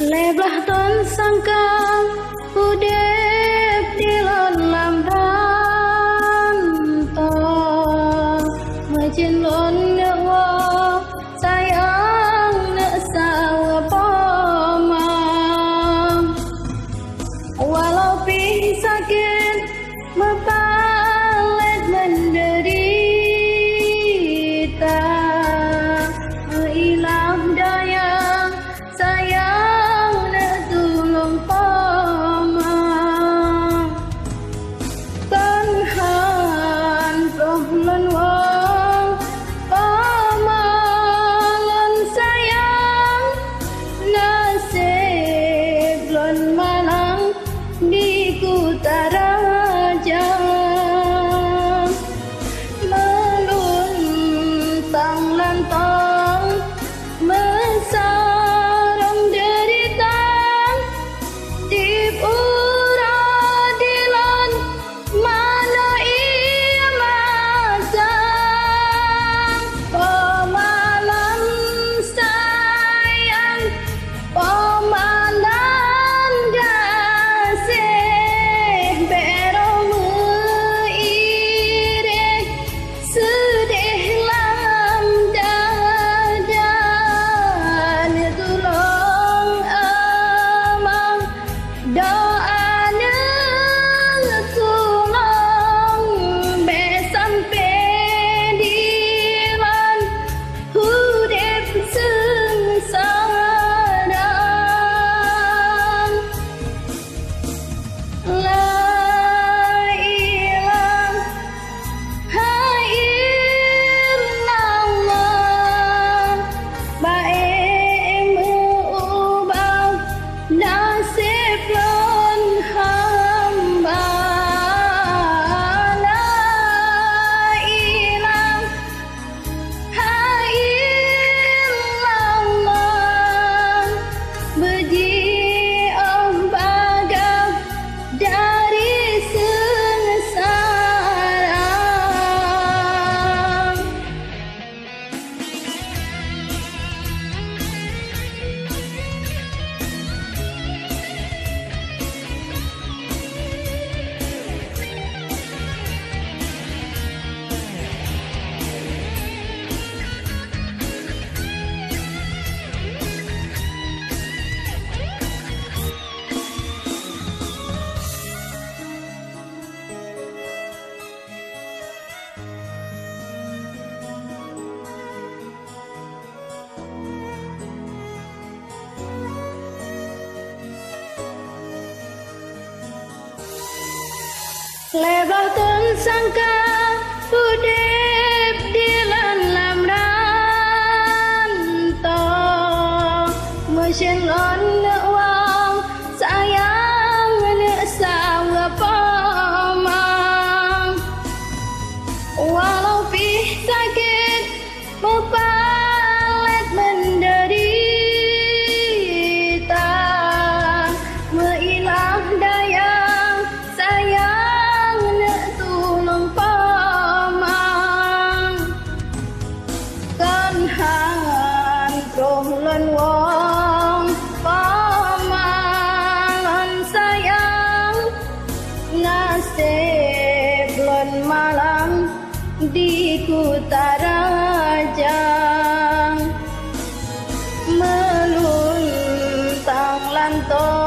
Lebah ton sangka udep di dalam rantau Majin lon nyawa sayang nak sawa pomang Walau pih sakit mepalet menderita Ilah daya sayang nak tolong pomang Tanhan rohlon wang pomangan sayang Nasib lon malang di Kutaraja Meluntang lantang mesarang derita di peradilan mana ia masang pemalam sayang pemalam dasih berong mengiring sedih lam dada tolong amang doanya tolong be sampai dilan hudip sengsara la ilaha illallah baik mengubah nasib lon hamba la ilaha illallah berji'ah bagah dari sengsara Lebah ton sangka udip di dalam rantau Mesin lon wang sayang nak sawa pomang Walau pih sakit mepalet menderita Meilah daya sayang nak tolong pomang Kanhan rohlon wong pomangan sayang Nasib lon malang di Kutaraja Meluntang lantang